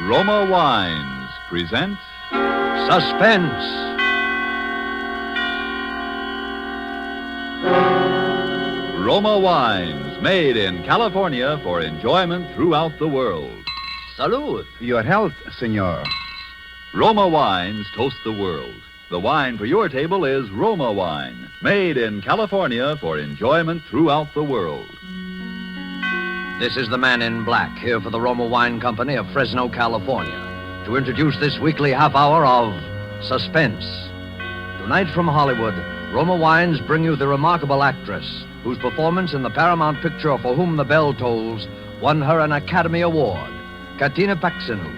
Roma Wines present Suspense. Roma Wines, made in California for enjoyment throughout the world. Salud. Your health, senor. Roma Wines toast the world. The wine for your table is Roma Wine, made in California for enjoyment throughout the world. This is the man in black, here for the Roma Wine Company of Fresno, California, to introduce this weekly half hour of Suspense. Tonight from Hollywood, Roma Wines bring you the remarkable actress whose performance in the Paramount picture For Whom the Bell Tolls won her an Academy Award, Katina Paxinou.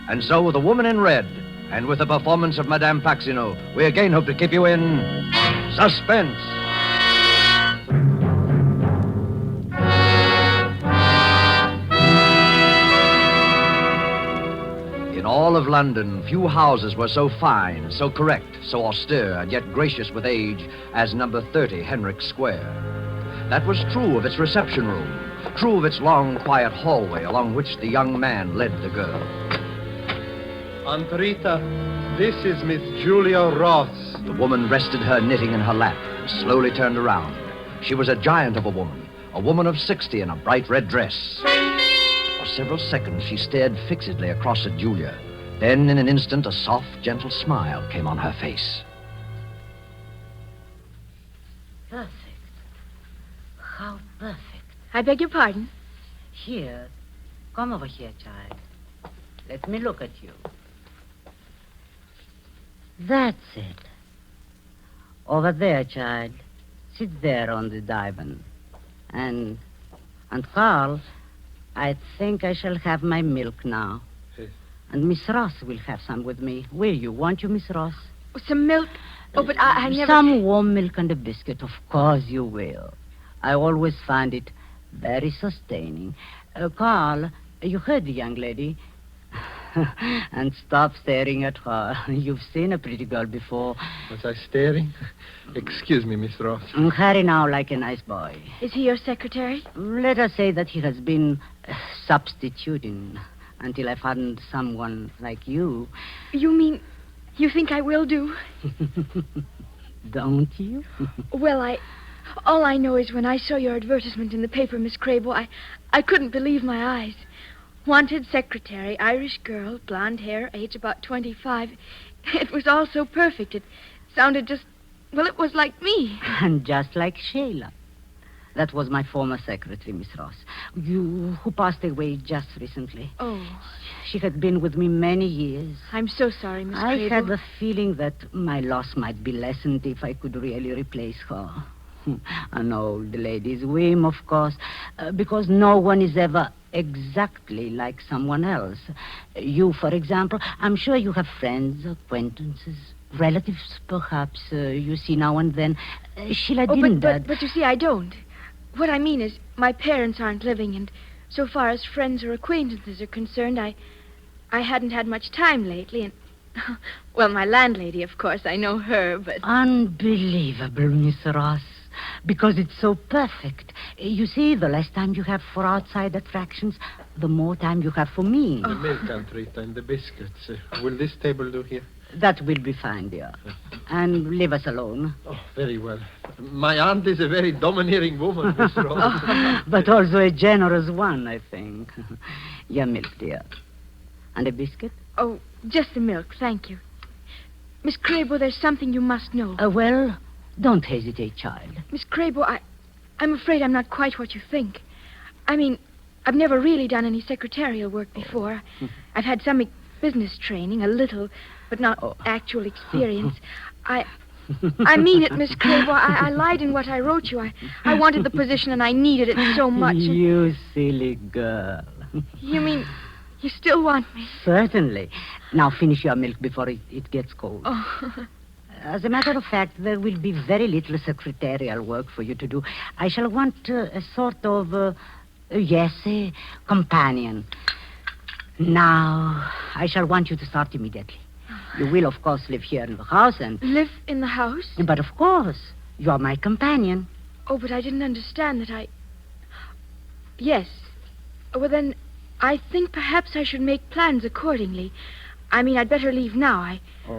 And so, with The Woman in Red, and with the performance of Madame Paxinou, we again hope to keep you in suspense. In all of London, few houses were so fine, so correct, so austere, and yet gracious with age as number 30 Henrik Square. That was true of its reception room, true of its long, quiet hallway along which the young man led the girl. Aunt Rita, this is Miss Julia Ross. The woman rested her knitting in her lap and slowly turned around. She was a giant of a woman of 60 in a bright red dress. For several seconds, she stared fixedly across at Julia. Then, in an instant, a soft, gentle smile came on her face. Perfect. How perfect. I beg your pardon? Here. Come over here, child. Let me look at you. That's it. Over there, child. Sit there on the divan. And Carl, I think I shall have my milk now. Yes. And Miss Ross will have some with me. Will you? Won't you, Miss Ross? Oh, some milk? Oh, but I never... Some warm milk and a biscuit. Of course you will. I always find it very sustaining. Carl, you heard the young lady. And stop staring at her. You've seen a pretty girl before. Was I staring? Excuse me, Miss Ross. Hurry now like a nice boy. Is he your secretary? Let us say that he has been substituting until I found someone like you. You mean you think I will do? Don't you? Well, all I know is when I saw your advertisement in the paper, Miss Crable, I couldn't believe my eyes. Wanted secretary, Irish girl, blonde hair, age about 25. It was all so perfect. It sounded just, well, it was like me. And just like Sheila. That was my former secretary, Miss Ross. Who passed away just recently. Oh. She had been with me many years. I'm so sorry, Miss I Crable. had the feeling that my loss might be lessened if I could really replace her. An old lady's whim, of course, because no one is ever exactly like someone else. You, for example, I'm sure you have friends, acquaintances, relatives, perhaps, you see now and then. Sheila didn't. But you see, I don't. What I mean is, my parents aren't living, and so far as friends or acquaintances are concerned, I hadn't had much time lately, and... Well, my landlady, of course, I know her, but... Unbelievable, Miss Ross. Because it's so perfect. You see, the less time you have for outside attractions, the more time you have for me. The milk, Aunt Rita, and the biscuits. Will this table do here? That will be fine, dear. And leave us alone. Oh, very well. My aunt is a very domineering woman, Miss Ross. But also a generous one, I think. Your milk, dear. And a biscuit? Oh, just the milk, thank you. Miss Crable, there's something you must know. Well, don't hesitate, child. Miss Crable, I'm afraid I'm not quite what you think. I mean, I've never really done any secretarial work before. I've had some business training, a little, but not actual experience. I mean it, Miss Crable. I lied in what I wrote you. I wanted the position and I needed it so much. You silly girl. You mean you still want me? Certainly. Now finish your milk before it gets cold. Oh. As a matter of fact, there will be very little secretarial work for you to do. I shall want a sort of, a companion. Now, I shall want you to start immediately. You will, of course, live here in the house and... Live in the house? But, of course, you are my companion. Oh, but I didn't understand that I... Yes. Well, then, I think perhaps I should make plans accordingly. I mean, I'd better leave now.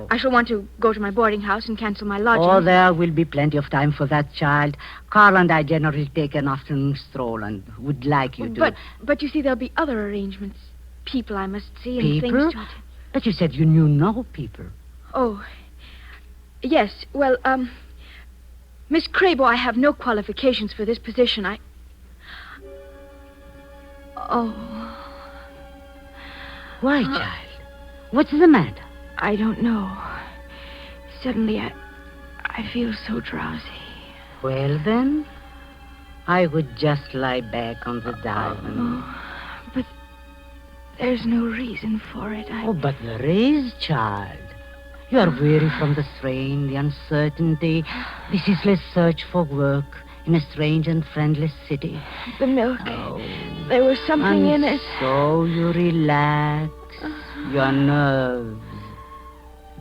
I shall want to go to my boarding house and cancel my lodging. Oh, there will be plenty of time for that, child. Carl and I generally take an afternoon stroll and would like you to... But you see, there'll be other arrangements. People I must see and People? things to attend. But you said you knew no people. Oh, yes. Well, Miss Crabo, I have no qualifications for this position. Oh. Why, child? What's the matter? I don't know. Suddenly, I feel so drowsy. Well, then, I would just lie back on the divan. But there's no reason for it. Oh, but there is, child. You are weary from the strain, the uncertainty, the ceaseless search for work in a strange and friendless city. The milk. There was something in it. So you relax. Your nerves,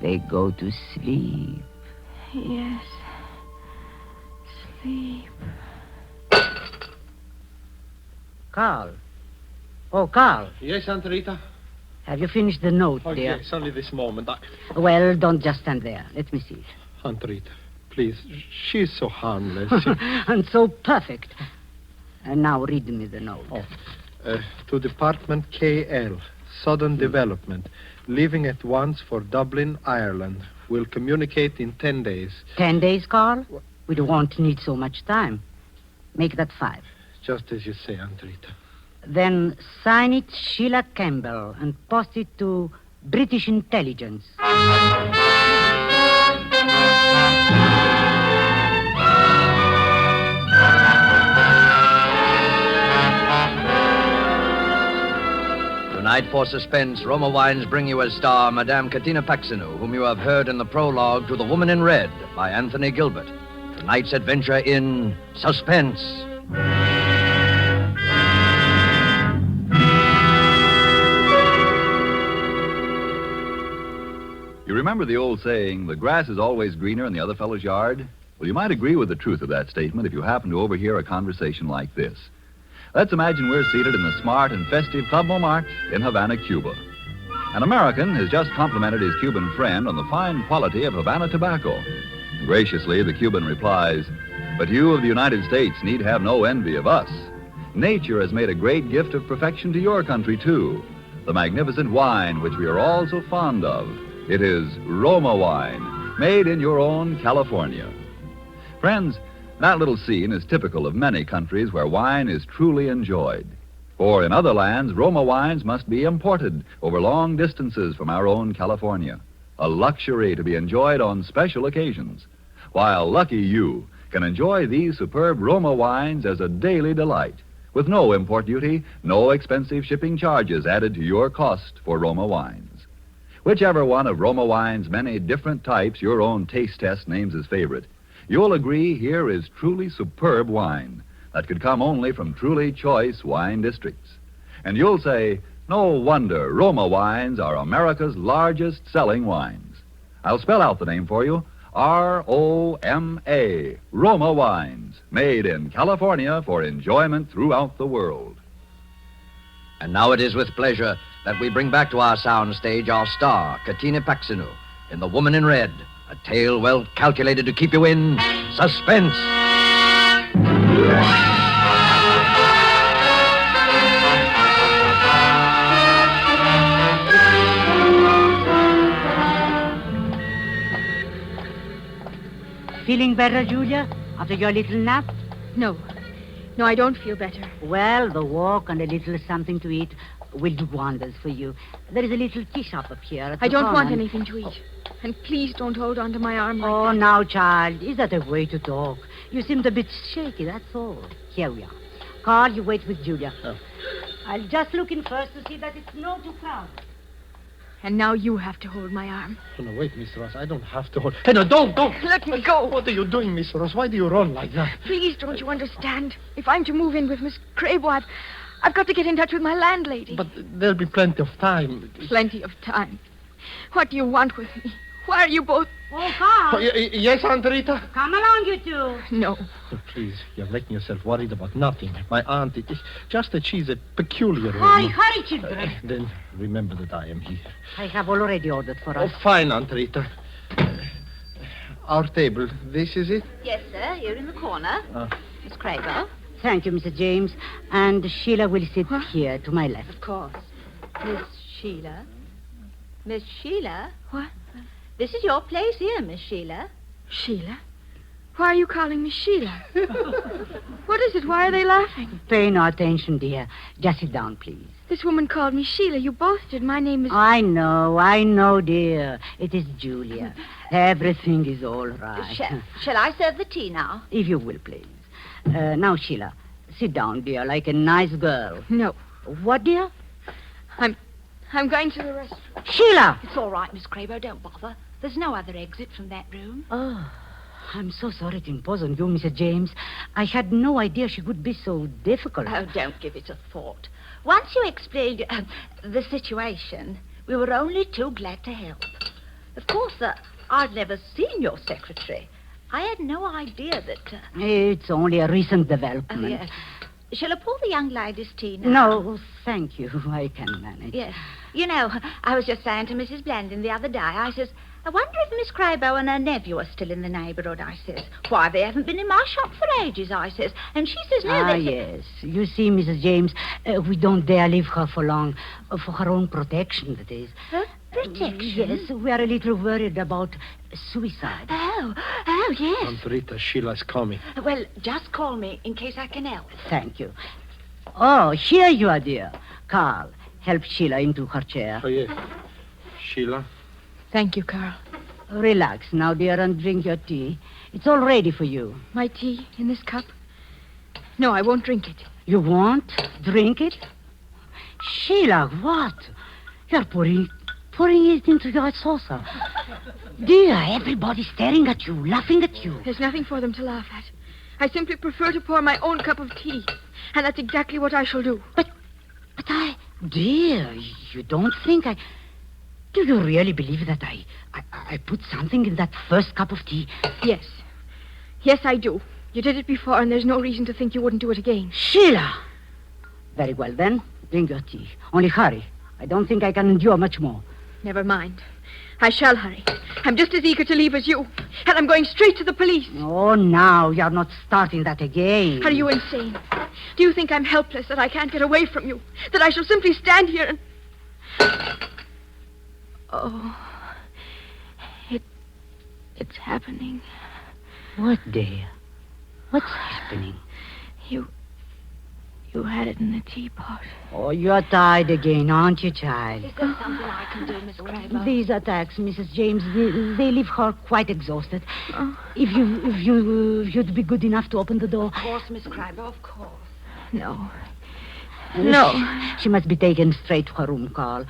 they go to sleep. Yes. Sleep. Carl. Oh, Carl. Yes, Aunt Rita? Have you finished the note, Oh, dear? yes, only this moment. Well, don't just stand there. Let me see it. Aunt Rita, please. She's so harmless. And so perfect. And now read me the note. To Department KL, Southern Development. Leaving at once for Dublin, Ireland. Will communicate in 10 days. 10 days, Carl? We won't need so much time. Make that 5. Just as you say, Aunt Rita. Then sign it Sheila Campbell and post it to British Intelligence. Tonight for Suspense, Roma Wines bring you as star Madame Katina Paxinu, whom you have heard in the prologue to The Woman in Red by Anthony Gilbert. Tonight's adventure in Suspense. You remember the old saying, the grass is always greener in the other fellow's yard? Well, you might agree with the truth of that statement if you happen to overhear a conversation like this. Let's imagine we're seated in the smart and festive Club Montmartre in Havana, Cuba. An American has just complimented his Cuban friend on the fine quality of Havana tobacco. Graciously, the Cuban replies, "But you of the United States need have no envy of us. Nature has made a great gift of perfection to your country, too. The magnificent wine which we are all so fond of. It is Roma wine, made in your own California." Friends, that little scene is typical of many countries where wine is truly enjoyed. For in other lands, Roma wines must be imported over long distances from our own California. A luxury to be enjoyed on special occasions. While lucky you can enjoy these superb Roma wines as a daily delight, with no import duty, no expensive shipping charges added to your cost for Roma wines. Whichever one of Roma wine's many different types your own taste test names as favorite, you'll agree here is truly superb wine that could come only from truly choice wine districts. And you'll say, no wonder Roma wines are America's largest selling wines. I'll spell out the name for you. R-O-M-A, Roma wines, made in California for enjoyment throughout the world. And now it is with pleasure that we bring back to our sound stage our star, Katina Paxinu, in The Woman in Red, a tale well calculated to keep you in suspense. Feeling better, Julia, after your little nap? No, I don't feel better. Well, the walk and a little something to eat will do wonders for you. There is a little tea shop up here at the I don't corner. want anything to eat. And please don't hold on to my arm like Oh, that. now, child, is that a way to talk? You seemed a bit shaky, that's all. Here we are. Carl, you wait with Julia. Oh. I'll just look in first to see that it's not too crowded. And now you have to hold my arm. Oh, no, wait, Miss Ross. I don't have to hold... Hey, no, don't! Let me go. What are you doing, Miss Ross? Why do you run like that? Please, don't you understand? If I'm to move in with Miss Crabo, I've got to get in touch with my landlady. But there'll be plenty of time. Plenty of time. What do you want with me? Why are you both... Oh, Carl. Yes, Aunt Rita? Come along, you two. No. Oh, please, you're making yourself worried about nothing. My aunt, it is just that she's a peculiar Hurry, woman. hurry, children. Then remember that I am here. I have already ordered for Oh, us. fine, Aunt Rita. Our table, this is it? Yes, sir. Here in the corner. Miss Crago. Thank you, Mr. James. And Sheila will sit here to my left. Of course. Miss Sheila. Miss Sheila? What? This is your place here, Miss Sheila. Sheila? Why are you calling me Sheila? What is it? Why are they laughing? Pay no attention, dear. Just sit down, please. This woman called me Sheila. You both did. My name is... I know, dear. It is Julia. Everything is all right. Shall I serve the tea now? If you will, please. Now, Sheila, sit down, dear, like a nice girl. No. What, dear? I'm going to the restroom. Sheila! It's all right, Miss Crago. Don't bother. There's no other exit from that room. Oh, I'm so sorry to impose on you, Mr. James. I had no idea she could be so difficult. Oh, don't give it a thought. Once you explained the situation, we were only too glad to help. Of course, I'd never seen your secretary. I had no idea that... It's only a recent development. yes. Shall I pour the young lady's tea now? No, thank you. I can manage. Yes. You know, I was just saying to Mrs. Blandon the other day, I says, I wonder if Miss Crabo and her nephew are still in the neighbourhood, I says. Why, they haven't been in my shop for ages, I says. And she says, no, they... Yes. You see, Mrs. James, we don't dare leave her for long. For her own protection, that is. Her protection? Yes, we are a little worried about suicide. Oh, yes. Aunt Rita, Sheila's coming. Well, just call me in case I can help. Thank you. Oh, here you are, dear. Carl, help Sheila into her chair. Oh, yes. Sheila? Thank you, Carl. Relax now, dear, and drink your tea. It's all ready for you. My tea in this cup? No, I won't drink it. You won't drink it? Sheila, what? You're pouring it into your saucer. Dear, everybody's staring at you, laughing at you. There's nothing for them to laugh at. I simply prefer to pour my own cup of tea. And that's exactly what I shall do. But dear, you don't think I... Do you really believe that I put something in that first cup of tea? Yes. Yes, I do. You did it before, and there's no reason to think you wouldn't do it again. Sheila! Very well, then. Drink your tea. Only hurry. I don't think I can endure much more. Never mind. I shall hurry. I'm just as eager to leave as you. And I'm going straight to the police. Oh, now, you're not starting that again. Are you insane? Do you think I'm helpless, that I can't get away from you? That I shall simply stand here and... Oh, it's happening. What, dear? What's happening? You had it in the teapot. Oh, you're tired again, aren't you, child? Is there something I can do, Miss Crabo? These attacks, Mrs. James, they leave her quite exhausted. Oh. If you'd be good enough to open the door. Of course, Miss Crabo, of course. No. No. She must be taken straight to her room, Carl.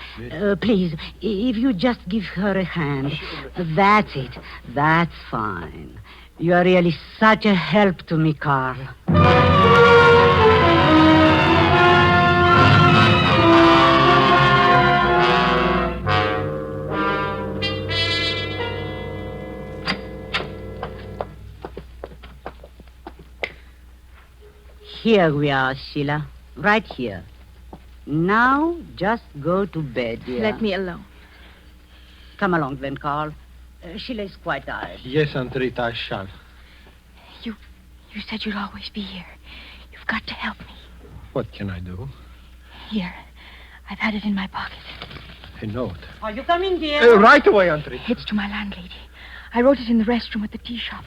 Please, if you just give her a hand. That's it. That's fine. You are really such a help to me, Carl. Here we are, Sheila. Right here. Now, just go to bed, dear. Let me alone. Come along, then, Carl. Sheila is quite tired. Yes, Aunt Rita, I shall. You said you'd always be here. You've got to help me. What can I do? Here. I've had it in my pocket. A note. Are you coming, dear? Right away, Aunt Rita. It's to my landlady. I wrote it in the restroom at the tea shop.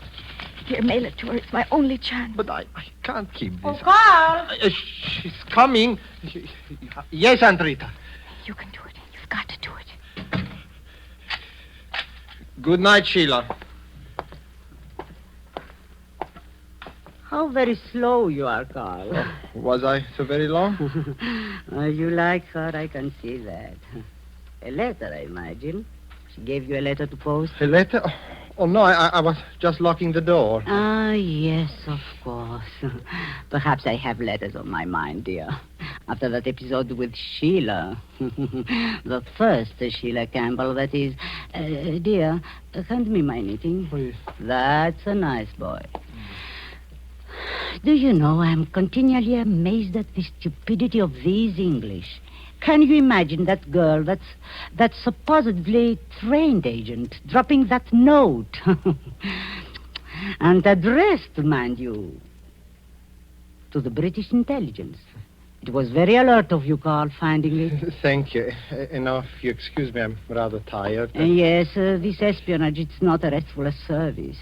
Here, mail it to her. It's my only chance. But I can't keep this. Oh, Carl! She's coming. Yes, Aunt Rita. You can do it. You've got to do it. Good night, Sheila. How very slow you are, Carl. Was I so very long? You like her, I can see that. A letter, I imagine. She gave you a letter to post? A letter? Oh, no, I was just locking the door. Ah, yes, of course. Perhaps I have letters on my mind, dear. After that episode with Sheila. The first Sheila Campbell, that is. Dear, hand me my knitting. Oui. That's a nice boy. Do you know, I'm continually amazed at the stupidity of these English. Can you imagine that girl, that supposedly trained agent, dropping that note? And addressed, mind you, to the British intelligence. It was very alert of you, Carl, finding it. Thank you. Now, if you excuse me, I'm rather tired. Yes, this espionage, it's not a restful service.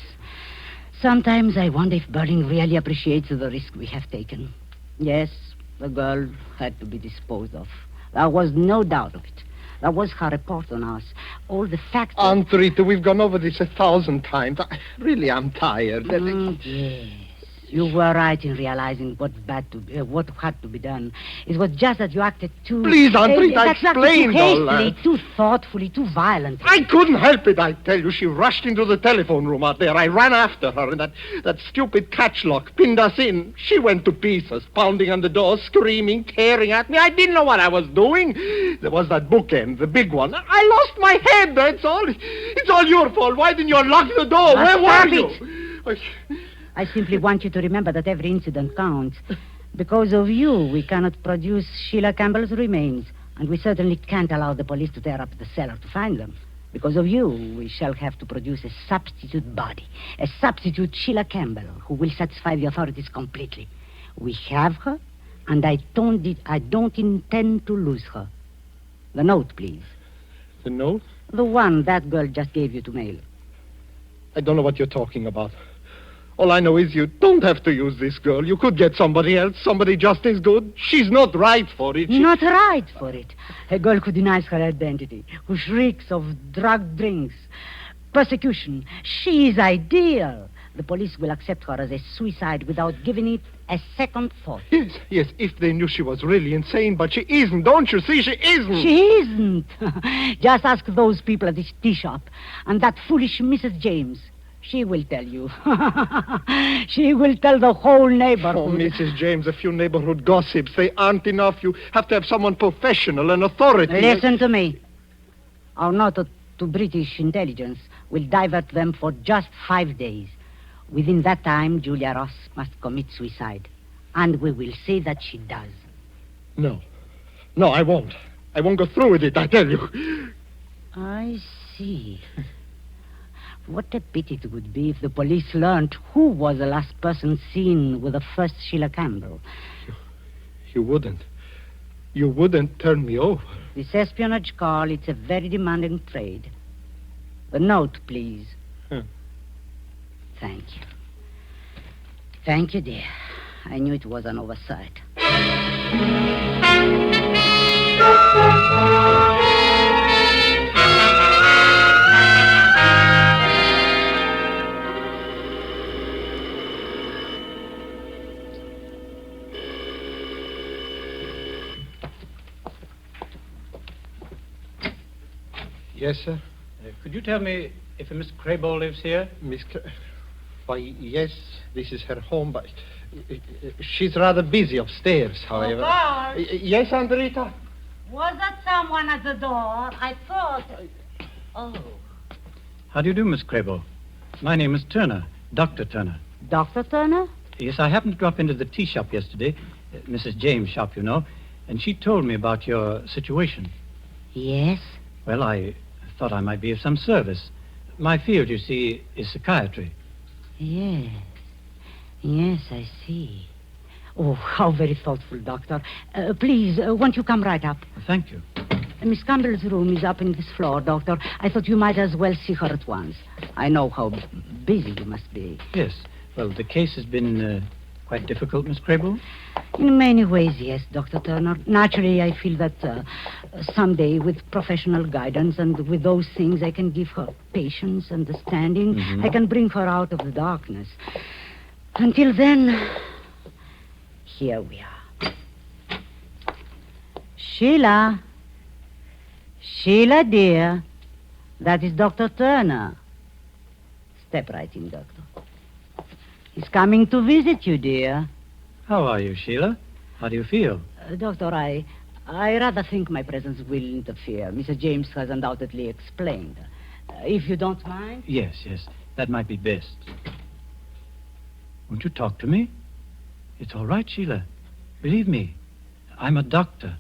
Sometimes I wonder if Berlin really appreciates the risk we have taken. Yes, the girl had to be disposed of. There was no doubt of it. That was her report on us. All the facts... Aunt Rita, we've gone over this 1,000 times. Really, I'm tired. Yes. You were right in realizing what had to be done. It was just that you acted too... Please, Aunt Rita, that's not explain too all hastily, that. too thoughtfully, too violently. I couldn't help it, I tell you. She rushed into the telephone room out there. I ran after her, and that stupid catch lock pinned us in. She went to pieces, pounding on the door, screaming, tearing at me. I didn't know what I was doing. There was that bookend, the big one. I lost my head, that's all. It's all your fault. Why didn't you lock the door? Where were you? I simply want you to remember that every incident counts. Because of you, we cannot produce Sheila Campbell's remains. And we certainly can't allow the police to tear up the cellar to find them. Because of you, we shall have to produce a substitute body. A substitute Sheila Campbell, who will satisfy the authorities completely. We have her, and I don't intend to lose her. The note, please. The note? The one that girl just gave you to mail. I don't know what you're talking about. All I know is you don't have to use this girl. You could get somebody else, somebody just as good. She's not right for it. Not right for it. A girl who denies her identity, who shrieks of drugged drinks, persecution. She is ideal. The police will accept her as a suicide without giving it a second thought. Yes, if they knew she was really insane, but she isn't. Don't you see? She isn't. She isn't. Just ask those people at the tea shop and that foolish Mrs. James. She will tell you. She will tell the whole neighborhood. Oh, Mrs. James, a few neighborhood gossips. They aren't enough. You have to have someone professional and authority. Listen to me. Our note to British intelligence will divert them for just 5 days. Within that time, Julia Ross must commit suicide. And we will see that she does. No, I won't. I won't go through with it, I tell you. I see. What a pity it would be if the police learned who was the last person seen with the first Sheila Campbell. You wouldn't. You wouldn't turn me over. This espionage, Carl, it's a very demanding trade. The note, please. Thank you. Thank you, dear. I knew it was an oversight. Yes, sir? Could you tell me if a Miss Crable lives here? Why, yes, this is her home, but she's rather busy upstairs, however. Carl. Yes, Aunt Rita? Was that someone at the door? I thought... Oh. How do you do, Miss Crable? My name is Turner, Dr. Turner. Dr. Turner? Yes, I happened to drop into the tea shop yesterday, Mrs. James' shop, you know, and she told me about your situation. Yes? Well, I thought I might be of some service. My field, you see, is psychiatry. Yes. Yes, I see. Oh, how very thoughtful, Doctor. Please, won't you come right up? Thank you. Miss Campbell's room is up in this floor, Doctor. I thought you might as well see her at once. I know how busy you must be. Yes. Well, the case has been quite difficult, Miss Crable. In many ways, yes, Dr. Turner. Naturally, I feel that someday, with professional guidance and with those things, I can give her patience, understanding. Mm-hmm. I can bring her out of the darkness. Until then, here we are. Sheila. Sheila, dear. That is Dr. Turner. Step right in, Doctor. He's coming to visit you, dear. How are you, Sheila? How do you feel? Doctor, I rather think my presence will interfere. Mr. James has undoubtedly explained. If you don't mind. Yes. That might be best. Won't you talk to me? It's all right, Sheila. Believe me, I'm a doctor.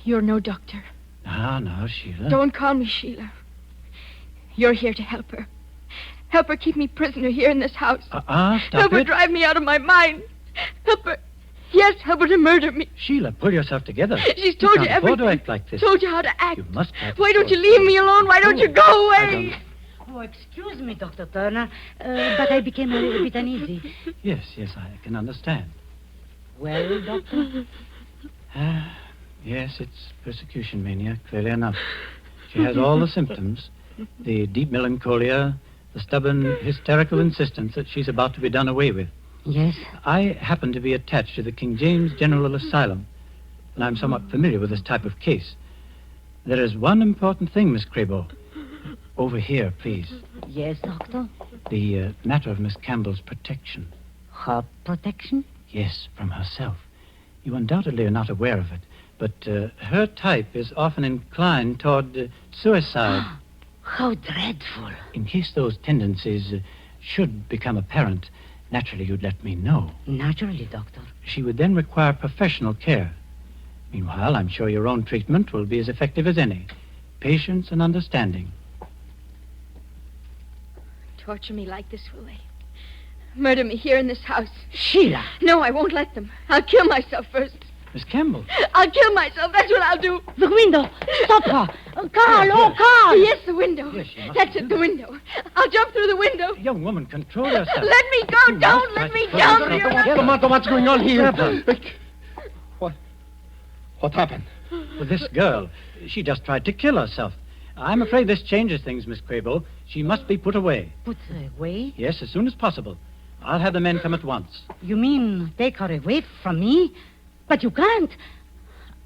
You're no doctor. Now, Sheila. Don't call me Sheila. You're here to help her. Help her keep me prisoner here in this house. Stop Help her it. drive me out of my mind. Help her. Yes, help her to murder me. Sheila, pull yourself together. She's told you can't afford to everything. act like this. Told you how to act. You must practice. Why don't you leave me alone? Why don't you go away? Oh, excuse me, Dr. Turner, but I became a little bit uneasy. Yes, I can understand. Well, Doctor? Yes, it's persecution mania, clearly enough. She has all the symptoms. The deep melancholia, the stubborn, hysterical insistence that she's about to be done away with. Yes? I happen to be attached to the King James General Asylum, and I'm somewhat familiar with this type of case. There is one important thing, Miss Crabo. Over here, please. Yes, Doctor? The matter of Miss Campbell's protection. Her protection? Yes, from herself. You undoubtedly are not aware of it, but her type is often inclined toward suicide. How dreadful. In case those tendencies should become apparent, naturally you'd let me know. Naturally, Doctor. She would then require professional care. Meanwhile, I'm sure your own treatment will be as effective as any. Patience and understanding. Torture me like this, will they? Murder me here in this house. Sheila! No, I won't let them. I'll kill myself first. Miss Campbell. I'll kill myself. That's what I'll do. The window! Stop her! Carl! Carl! Yes, the window. Yes, you must That's do it, the window. I'll jump through the window. Young woman, control yourself. Let me go. You Don't must let me try to down. control You're yourself. not- Tomato, what's going on here? What? What happened? Well, this girl, she just tried to kill herself. I'm afraid this changes things, Miss Crabo. She must be put away. Put away? Yes, as soon as possible. I'll have the men come at once. You mean take her away from me? But you can't.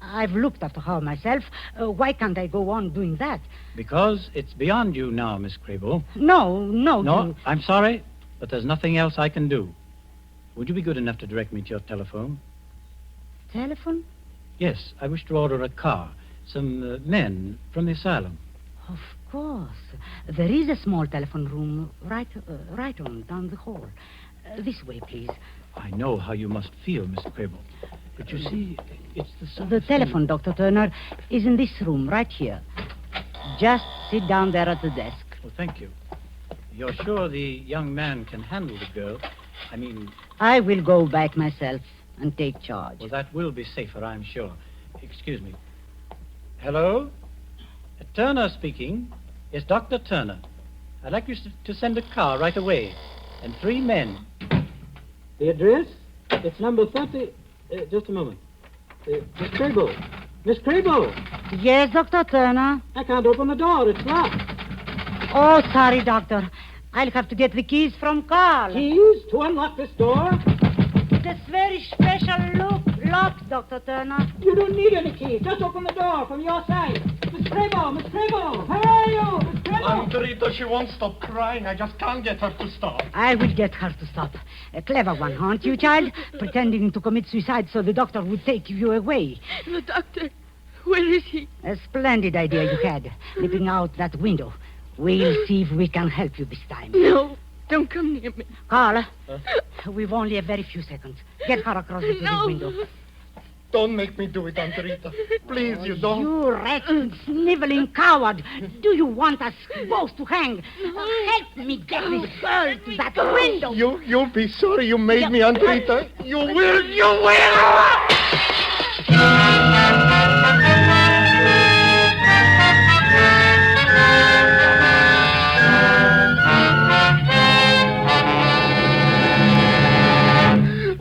I've looked after her myself. Why can't I go on doing that? Because it's beyond you now, Miss Crabo. No. No, I'm sorry, but there's nothing else I can do. Would you be good enough to direct me to your telephone? Telephone? Yes, I wish to order a car. Some men from the asylum. Of course. There is a small telephone room right on down the hall. This way, please. I know how you must feel, Miss Crabo. But you see, it's the sort The of thing- telephone, Dr. Turner, is in this room, right here. Just sit down there at the desk. Well, thank you. You're sure the young man can handle the girl? I mean, I will go back myself and take charge. well, that will be safer, I'm sure. Excuse me. Hello? Turner speaking. Yes, Dr. Turner. I'd like you to send a car right away. And 3 men. The address? It's number 30... just a moment. Miss Crabo. Miss Crabo! Yes, Dr. Turner. I can't open the door. It's locked. Oh, sorry, Doctor. I'll have to get the keys from Carl. Keys to unlock this door? It's very special lock, Dr. Turner. You don't need any keys. Just open the door from your side. Miss Crabo! Miss Crabo! Where are you? Miss Crabo! Rita, she won't stop crying. I just can't get her to stop. I will get her to stop. A clever one, aren't you, child? Pretending to commit suicide so the doctor would take you away. The doctor. Where is he? A splendid idea you had, leaping out that window. We'll see if we can help you this time. No. Don't come near me. Carl, we've only a very few seconds. Get her across to the window. Don't make me do it, Aunt Rita. Please, you don't. You wretched, sniveling coward. Do you want us both to hang? Help me get this girl to that window. You'll be sorry you made me, Aunt Rita. You will.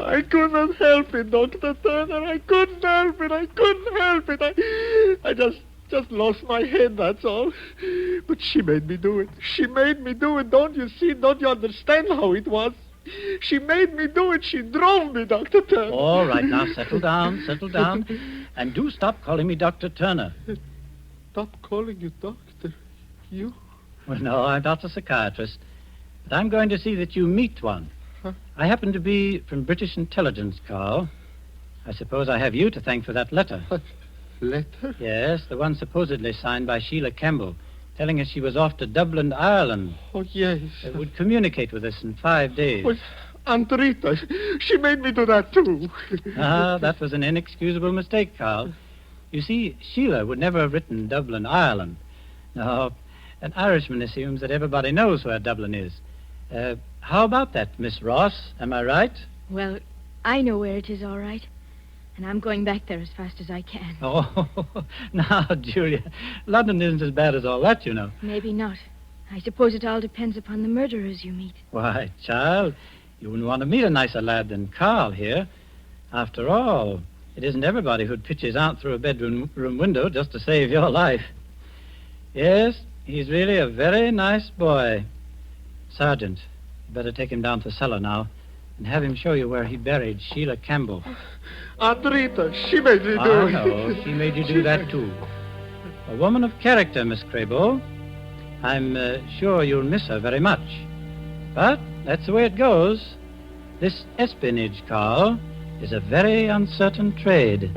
I couldn't help it, Dr. Turner. I couldn't help it. I just lost my head, that's all. But she made me do it. Don't you see? Don't you understand how it was? She made me do it. She drove me, Dr. Turner. All right, now settle down. And do stop calling me Dr. Turner. Stop calling you doctor. You? Well, no, I'm not a psychiatrist. But I'm going to see that you meet one. Huh? I happen to be from British intelligence, Carl. I suppose I have you to thank for that letter. Letter? Yes, the one supposedly signed by Sheila Campbell, telling us she was off to Dublin, Ireland. Oh, yes. Would communicate with us in 5 days. Well, Aunt Rita, she made me do that, too. That was an inexcusable mistake, Carl. You see, Sheila would never have written Dublin, Ireland. No, an Irishman assumes that everybody knows where Dublin is. How about that, Miss Ross? Am I right? Well, I know where it is, all right. And I'm going back there as fast as I can. Oh, now, Julia, London isn't as bad as all that, you know. Maybe not. I suppose it all depends upon the murderers you meet. Why, child, you wouldn't want to meet a nicer lad than Carl here. After all, it isn't everybody who'd pitch his aunt through a bedroom window just to save your life. Yes, he's really a very nice boy. Sergeant, you better take him down to the cellar now and have him show you where he buried Sheila Campbell. Aunt Rita, she made me do I it. know, she made you do that, too. A woman of character, Miss Crabo. I'm sure you'll miss her very much. But that's the way it goes. This espionage, Carl, is a very uncertain trade.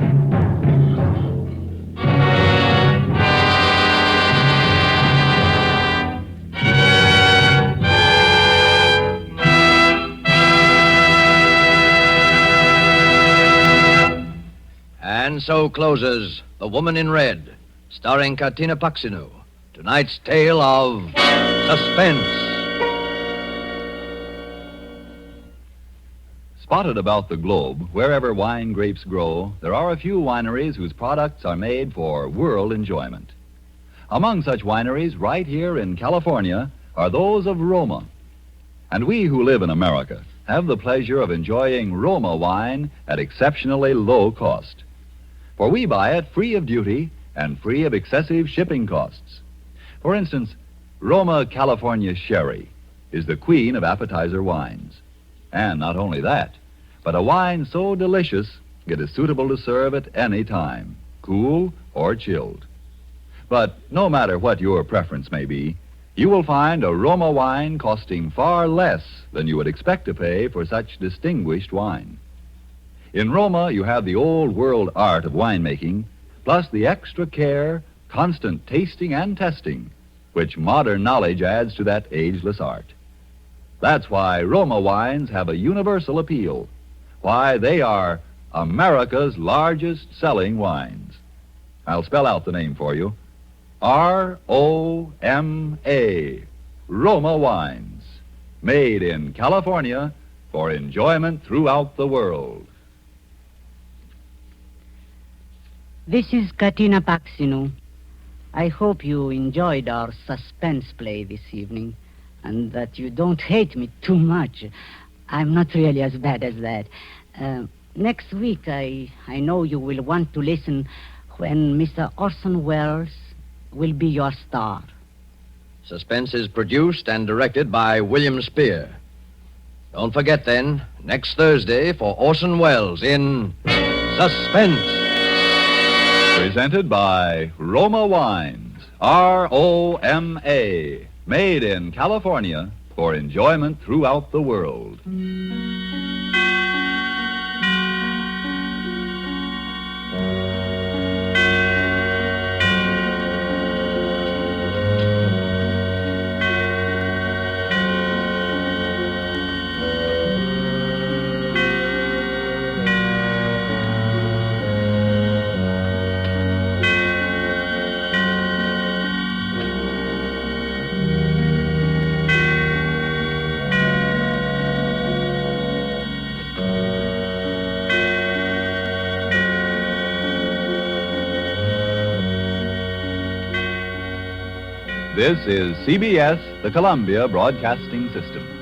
And so closes The Woman in Red, starring Katina Paxinu. Tonight's tale of suspense. Spotted about the globe, wherever wine grapes grow, there are a few wineries whose products are made for world enjoyment. Among such wineries, right here in California, are those of Roma. And we who live in America have the pleasure of enjoying Roma wine at exceptionally low cost. For we buy it free of duty and free of excessive shipping costs. For instance, Roma California Sherry is the queen of appetizer wines. And not only that, but a wine so delicious it is suitable to serve at any time, cool or chilled. But no matter what your preference may be, you will find a Roma wine costing far less than you would expect to pay for such distinguished wine. In Roma, you have the old world art of winemaking, plus the extra care, constant tasting and testing, which modern knowledge adds to that ageless art. That's why Roma wines have a universal appeal, why they are America's largest selling wines. I'll spell out the name for you. R-O-M-A, Roma Wines, made in California for enjoyment throughout the world. This is Katina Paxinu. I hope you enjoyed our suspense play this evening and that you don't hate me too much. I'm not really as bad as that. Next week, I know you will want to listen when Mr. Orson Welles will be your star. Suspense is produced and directed by William Spear. Don't forget, then, next Thursday for Orson Welles in Suspense. Presented by Roma Wines, R-O-M-A, made in California for enjoyment throughout the world. This is CBS, the Columbia Broadcasting System.